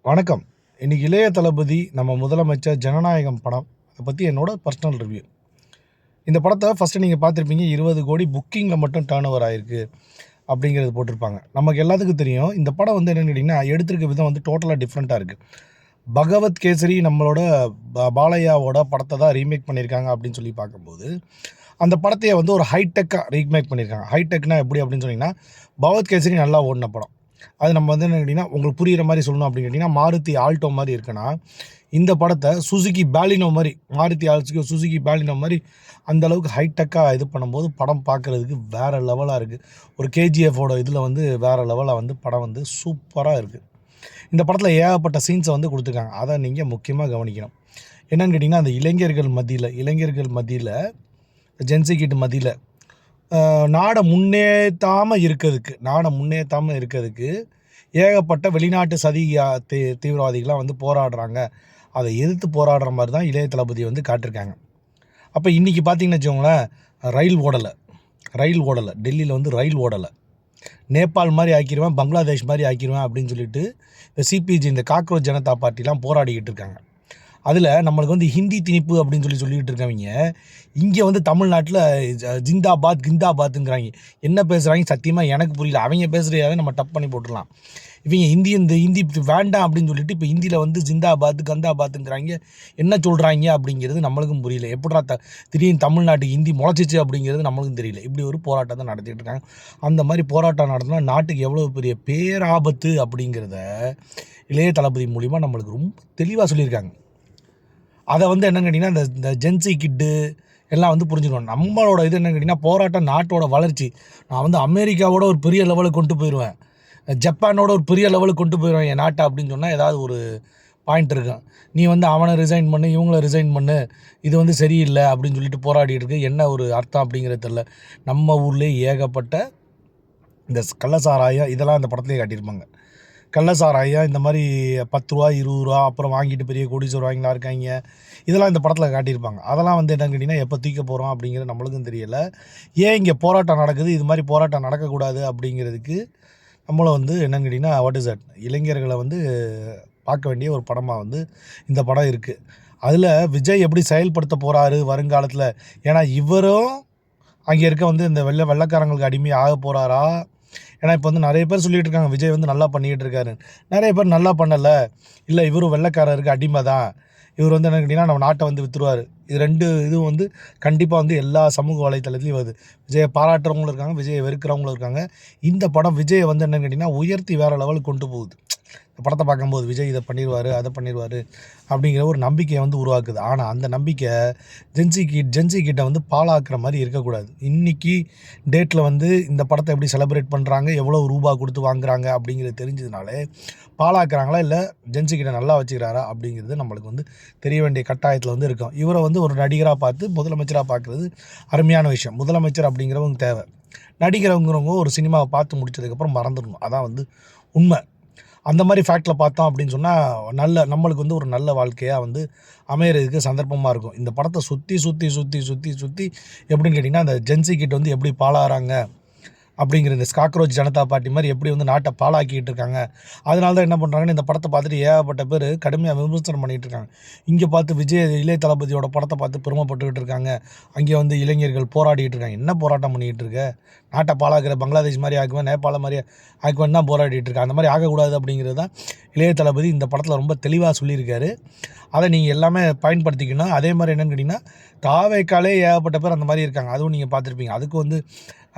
வணக்கம். இன்னைக்கு இளைய தளபதி நம்ம முதலமைச்சர் ஜனநாயகம் படம். அதை பற்றி என்னோட பர்சனல் ரிவ்யூ. இந்த படத்தை ஃபஸ்ட்டு நீங்கள் பார்த்துருப்பீங்க. 20 கோடி புக்கிங்கில் மட்டும் டர்ன் ஓவர் ஆகிருக்கு அப்படிங்கிறது போட்டிருப்பாங்க. நமக்கு எல்லாத்துக்கும் தெரியும் இந்த படம் வந்து என்னென்னு கேட்டிங்கன்னா, எடுத்திருக்க விதம் வந்து டோட்டலாக டிஃப்ரெண்ட்டாக இருக்குது. பகவத் கேசரி நம்மளோட பாலையாவோட படத்தை தான் ரீமேக் பண்ணியிருக்காங்க அப்படின்னு சொல்லி பார்க்கும்போது, அந்த படத்தையே வந்து ஒரு ஹைடெக்காக ரீமேக் பண்ணியிருக்காங்க. ஹைடெக்னா எப்படி அப்படின்னு சொன்னிங்கன்னா, பகவத் கேசரி நல்லா ஓடின படம். அது நம்ம வந்து என்ன கேட்டிங்கன்னா, உங்களுக்கு புரிகிற மாதிரி சொல்லணும் அப்படின்னு கேட்டிங்கன்னா, மாருதி ஆல்டோ மாதிரி இருக்குன்னா, இந்த படத்தை சுசுகி பாலினோ மாதிரி, மாருதி ஆல்டோ சுசுகி பாலினோ மாதிரி அந்தளவுக்கு ஹைடெக்காக இது பண்ணும்போது படம் பார்க்குறதுக்கு வேறு லெவலாக இருக்குது. ஒரு கேஜிஎஃபோட இதில் வந்து வேறு லெவலில் வந்து படம் வந்து சூப்பராக இருக்குது. இந்த படத்தில் ஏகப்பட்ட சீன்ஸை வந்து கொடுத்துருக்காங்க. அதை நீங்கள் முக்கியமாக கவனிக்கணும். என்னென்னு கேட்டிங்கன்னா, அந்த இளைஞர்கள் மத்தியில் ஜென்சி கிட் மத்தியில் நாடை முன்னேற்றாமல் இருக்கிறதுக்கு ஏகப்பட்ட வெளிநாட்டு சதி தீவிரவாதிகளாம் வந்து போராடுறாங்க. அதை எதிர்த்து போராடுற மாதிரி தான் இளைய தளபதி வந்து காட்டியிருக்காங்க. அப்போ இன்றைக்கி பார்த்திங்கன்னு வச்சுக்கோங்களேன், ரயில் ஓடலை டெல்லியில் வந்து ரயில் ஓடலை. நேபாள் மாதிரி ஆக்கிடுவேன், பங்களாதேஷ் மாதிரி ஆக்கிடுவேன் அப்படின்னு சொல்லிட்டு இந்த சிபிஜி, இந்த காக்ரோச் ஜனதா பார்ட்டிலாம் போராடிக்கிட்டு இருக்காங்க. அதில் நம்மளுக்கு வந்து ஹிந்தி திணிப்பு அப்படின்னு சொல்லிட்டு இருக்கவங்க இங்கே வந்து தமிழ்நாட்டில் கிந்தாபாத்துங்கிறாங்க. என்ன பேசுகிறாங்க சத்தியமாக எனக்கு புரியல. அவங்க பேசுகிறதாவே நம்ம டப் பண்ணி போட்டுடலாம். இவங்க ஹிந்தி வேண்டாம் அப்படின்னு சொல்லிட்டு இப்போ ஹிந்தியில் வந்து கந்தாபாத்துங்கிறாங்க. என்ன சொல்கிறாங்க அப்படிங்கிறது நம்மளுக்கும் புரியல. எப்படா திடீர்னு தமிழ்நாட்டுக்கு ஹிந்தி முளைச்சிச்சு அப்படிங்கிறது நம்மளுக்கும் தெரியல. இப்படி ஒரு போராட்டம் தான் நடத்திட்டு இருக்காங்க. அந்த மாதிரி போராட்டம் நடத்தினா நாட்டுக்கு எவ்வளோ பெரிய பேராபத்து அப்படிங்கிறத இளைய தளபதி மூலிமா நம்மளுக்கு ரொம்ப தெளிவாக சொல்லியிருக்காங்க. அதை வந்து என்னென்னு கேட்டிங்கன்னா, இந்த ஜென்சி கிட்டு எல்லாம் வந்து புரிஞ்சுக்கணும். நம்மளோட இது என்னென்னு கேட்டிங்கன்னா, போராட்டம் நாட்டோட வளர்ச்சி. நான் வந்து அமெரிக்காவோட ஒரு பெரிய லெவலுக்கு கொண்டு போயிடுவேன், ஜப்பானோட ஒரு பெரிய லெவலுக்கு கொண்டு போயிடுவேன் என் நாட்டை அப்படின்னு சொன்னால் ஏதாவது ஒரு பாயிண்ட் இருக்கும். நீ வந்து அவனை ரிசைன் பண்ணு, இவங்கள ரிசைன் பண்ணு, இது வந்து சரியில்லை அப்படின்னு சொல்லிட்டு போராடிட்டு இருக்கு. என்ன ஒரு அர்த்தம் அப்படிங்கிறது தெரில. நம்ம ஊர்லேயே ஏகப்பட்ட இந்த கள்ளசாராயம் இதெல்லாம் அந்த படத்துலேயே காட்டியிருப்பாங்க. கள்ளசாராயம் இந்த மாதிரி 10 ரூபா 20 ரூபா அப்புறம் வாங்கிட்டு பெரிய கோடீஸ்வரர் வாங்கிலாம் இருக்காங்க. இதெல்லாம் இந்த படத்தில் காட்டியிருப்பாங்க. அதெல்லாம் வந்து என்னன்னு கேட்டிங்கன்னா, எப்போ தூக்க போகிறோம் அப்படிங்கிறது நம்மளுக்கும் தெரியலை. ஏன் இங்கே போராட்டம் நடக்குது, இது மாதிரி போராட்டம் நடக்கக்கூடாது அப்படிங்கிறதுக்கு நம்மளை வந்து என்னன்னு கேட்டிங்கன்னா, வாட் இஸ் தட், இளைஞர்களை வந்து பார்க்க வேண்டிய ஒரு படமாக வந்து இந்த படம் இருக்குது. அதில் விஜய் எப்படி செயல்படுத்த போகிறாரு வருங்காலத்தில், ஏன்னா இவரும் அங்கே இருக்க வந்து இந்த வெள்ளைக்காரங்களுக்கு அடிமை ஆக போகிறாரா? ஏன்னா இப்போ வந்து நிறைய பேர் சொல்லிகிட்டு இருக்காங்க விஜய் வந்து நல்லா பண்ணிக்கிட்டு இருக்காரு. நிறைய பேர் நல்லா பண்ணலை, இல்லை இவரும் வெள்ளைக்காரருக்கு அடிமை தான், இவர் வந்து என்ன கேட்டிங்கன்னா நம்ம நாட்டை வந்து விற்றுருவார். இது 2 இதுவும் வந்து கண்டிப்பாக வந்து எல்லா சமூக வலைத்தளத்துலையும் வருது. விஜயை பாராட்டுறவங்களும் இருக்காங்க, விஜயை வெறுக்கிறவங்களும் இருக்காங்க. இந்த படம் விஜயை வந்து என்னென்னு கேட்டிங்கன்னா உயர்த்தி வேறு லெவலுக்கு கொண்டு போகுது. இந்த படத்தை பார்க்கும்போது விஜய் இதை பண்ணிடுவார், அதை பண்ணிடுவார் அப்படிங்கிற ஒரு நம்பிக்கையை வந்து உருவாக்குது. ஆனால் அந்த நம்பிக்கை ஜென்சி கிட்ட வந்து பாழாக்குற மாதிரி இருக்கக்கூடாது. இன்றைக்கி டேட்டில் வந்து இந்த படத்தை எப்படி செலிப்ரேட் பண்ணுறாங்க, எவ்வளோ ரூபா கொடுத்து வாங்குறாங்க அப்படிங்கிறது தெரிஞ்சதுனாலே பாழாக்குறாங்களா, இல்லை ஜென்சி கிட்ட நல்லா வச்சுக்கிறாரா அப்படிங்கிறது நம்மளுக்கு வந்து தெரிய வேண்டிய கட்டாயத்தில் வந்து இருக்கும். இவரை வந்து ஒரு நடிகராக பார்த்து முதலமைச்சராக பார்க்குறது அருமையான விஷயம். முதலமைச்சர் அப்படிங்கிறவங்க தேவை. நடிகரவங்கிறவங்க ஒரு சினிமாவை பார்த்து முடிச்சதுக்கப்புறம் மறந்துடணும். அதான் வந்து உண்மை. அந்த மாதிரி ஃபேக்டில் பார்த்தோம் அப்படின்னு சொன்னால் நம்மளுக்கு வந்து ஒரு நல்ல வாழ்க்கையாக வந்து அமையிறதுக்கு சந்தர்ப்பமாக இருக்கும். இந்த படத்தை சுற்றி எப்படின்னு கேட்டிங்கன்னா, அந்த ஜென்சி கிட்ட வந்து எப்படி பாழாகிறாங்க அப்படிங்கிற இந்த காக்ரோச் ஜனதா பார்ட்டி மாதிரி எப்படி வந்து நாட்டை பாழாக்கிட்டு இருக்காங்க. அதனால தான் என்ன பண்ணுறாங்கன்னு இந்த படத்தை பார்த்துட்டு ஏகப்பட்ட பேர் கடுமையாக விமர்சனம் பண்ணிகிட்டு இருக்காங்க. இங்கே பார்த்து இளைய தளபதியோட படத்தை பார்த்து பெருமைப்பட்டுக்கிட்டு இருக்காங்க. அங்கே வந்து இளைஞர்கள் போராடிக்கிட்டு இருக்காங்க. என்ன போராட்டம் பண்ணிக்கிட்டு இருக்க? நாட்டை பாழாக்கிற பங்களாதேஷ் மாதிரி ஆக்குவேன், நேபாள மாதிரி ஆக்குவேன் தான் போராடிட்டு இருக்கேன். அந்த மாதிரி ஆகக்கூடாது அப்படிங்கிறது தான் இளைய தளபதி இந்த படத்தில் ரொம்ப தெளிவாக சொல்லியிருக்காரு. அதை நீங்கள் எல்லாமே பயன்படுத்திக்கணும். அதே மாதிரி என்னென்னு கேட்டிங்கன்னா, தாவேக்காலே ஏகப்பட்ட பேர் அந்த மாதிரி இருக்காங்க. அதுவும் நீங்கள் பார்த்துருப்பீங்க. அதுக்கு வந்து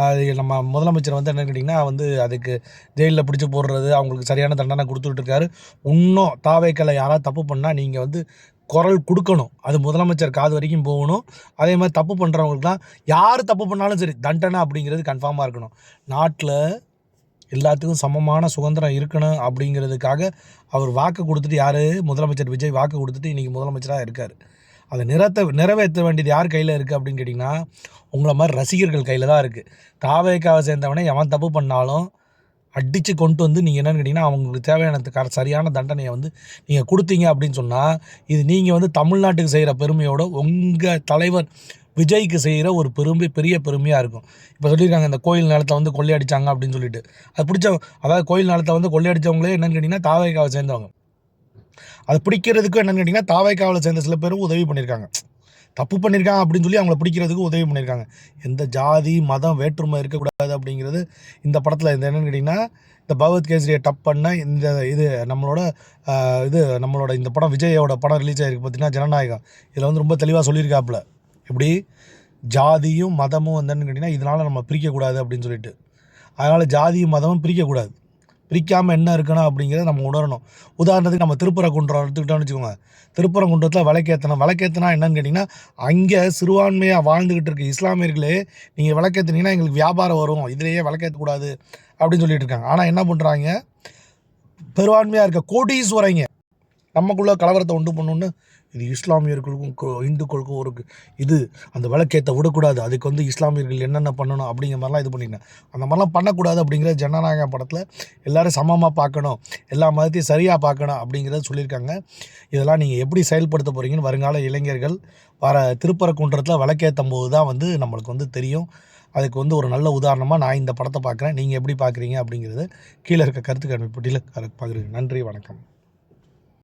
அது நம்ம முதலமைச்சர் வந்து என்னென்னு கேட்டிங்கன்னா, வந்து அதுக்கு ஜெயிலில் பிடிச்சி போடுறது, அவங்களுக்கு சரியான தண்டனை கொடுத்துட்ருக்காரு. இன்னும் தாவேக்கால யாராவது தப்பு பண்ணால் நீங்கள் வந்து குரல் கொடுக்கணும். அது முதலமைச்சர் காது வரைக்கும் போகணும். அதே மாதிரி தப்பு பண்ணுறவங்களுக்குலாம் யார் தப்பு பண்ணாலும் சரி தண்டனை அப்படிங்கிறது கன்ஃபார்மாக இருக்கணும். நாட்டில் எல்லாத்துக்கும் சமமான சுதந்திரம் இருக்கணும் அப்படிங்கிறதுக்காக அவர் வாக்கு கொடுத்துட்டு, யார் முதலமைச்சர் விஜய் வாக்கு கொடுத்துட்டு இன்றைக்கி முதலமைச்சராக இருக்கார். அதை நிறைவேற்ற வேண்டியது யார் கையில் இருக்குது அப்படின்னு கேட்டிங்கன்னா, உங்களை மாதிரி ரசிகர்கள் கையில் தான் இருக்குது. தாவேக்காவை சேர்ந்தவனே எவன் தப்பு பண்ணாலும் அடித்து கொண்டு வந்து நீங்கள் என்னென்னு கேட்டிங்கன்னா, அவங்களுக்கு தேவையான சரியான தண்டனையை வந்து நீங்கள் கொடுத்தீங்க அப்படின்னு சொன்னால், இது நீங்கள் வந்து தமிழ்நாட்டுக்கு செய்கிற பெருமையோடு உங்கள் தலைவர் விஜய்க்கு செய்கிற ஒரு பெரிய பெருமையாக இருக்கும். இப்போ சொல்லியிருக்காங்க இந்த கோயில் நிலத்தை வந்து கொள்ளையடிச்சாங்க அப்படின்னு சொல்லிட்டு, அது அதாவது கோயில் நிலத்தை வந்து கொள்ளையடித்தவங்களே என்னென்னு கேட்டிங்கன்னா தாவேக்காவை சேர்ந்தவங்க. அது பிடிக்கிறதுக்கு என்னென்னு கேட்டிங்கன்னா தாவைக்காவலை சேர்ந்த சில பேரும் உதவி பண்ணியிருக்காங்க. தப்பு பண்ணியிருக்காங்க அப்படின்னு சொல்லி அவங்கள பிடிக்கிறதுக்கு உதவி பண்ணியிருக்காங்க. எந்த ஜாதி மதம் வேற்றுமை இருக்கக்கூடாது அப்படிங்கிறது இந்த படத்தில் இந்த என்னென்னு கேட்டிங்கன்னா இந்த பகவத் கேசரியை டப் பண்ண இந்த இது நம்மளோட இந்த படம் விஜயோட படம் ரிலீஸ் ஆகிருக்கு பார்த்தீங்கன்னா ஜனநாயகம். இதில் வந்து ரொம்ப தெளிவாக சொல்லியிருக்காப்புல எப்படி ஜாதியும் மதமும் என்னென்னு கேட்டிங்கன்னா இதனால் நம்ம பிரிக்கக்கூடாது அப்படின்னு சொல்லிட்டு. அதனால் ஜாதியும் மதமும் பிரிக்கக்கூடாது. பிரிக்காமல் என்ன இருக்கணும் அப்படிங்கிறத நம்ம உணரணும். உதாரணத்துக்கு நம்ம திருப்பரங்குன்றம் எடுத்துக்கிட்டோம்னு வச்சுக்கோங்க. திருப்பரங்குன்றத்தில் விளக்கேற்றினா என்னன்னு கேட்டிங்கன்னா அங்கே சிறுபான்மையாக வாழ்ந்துக்கிட்டு இருக்க இஸ்லாமியர்களே நீங்கள் விளக்கேற்றினீங்கன்னா எங்களுக்கு வியாபாரம் வரும், இதிலேயே விளக்கேற்றக்கூடாது அப்படின்னு சொல்லிட்டு இருக்காங்க. ஆனால் என்ன பண்ணுறாங்க, பெரும்பான்மையாக இருக்க கோடீஸ்வரங்க நமக்குள்ள கலவரத்தை உண்டு பண்ணணுன்னு இது இஸ்லாமியர்களுக்கும் இந்துக்களுக்கும் ஒரு இது அந்த விளக்கேற்ற விடக்கூடாது, அதுக்கு வந்து இஸ்லாமியர்கள் என்னென்ன பண்ணணும் அப்படிங்கிற மாதிரிலாம் இது பண்ணிட்டேன். அந்த மாதிரிலாம் பண்ணக்கூடாது அப்படிங்கிற ஜனநாயக படத்தில் எல்லோரும் சமமாக பார்க்கணும், எல்லா மதத்தையும் சரியாக பார்க்கணும் அப்படிங்கிறத சொல்லியிருக்காங்க. இதெல்லாம் நீங்கள் எப்படி செயல்படுத்த போகிறீங்கன்னு வருங்கால இளைஞர்கள் வர திருப்பரங்குன்றத்தில் விளக்கேற்றும் போது தான் வந்து நம்மளுக்கு வந்து தெரியும். அதுக்கு வந்து ஒரு நல்ல உதாரணமாக நான் இந்த படத்தை பார்க்குறேன். நீங்கள் எப்படி பார்க்குறீங்க அப்படிங்கிறது கீழே இருக்க கருத்து கணிப்பு பெட்டியில் பார்க்குறீங்க. நன்றி, வணக்கம்.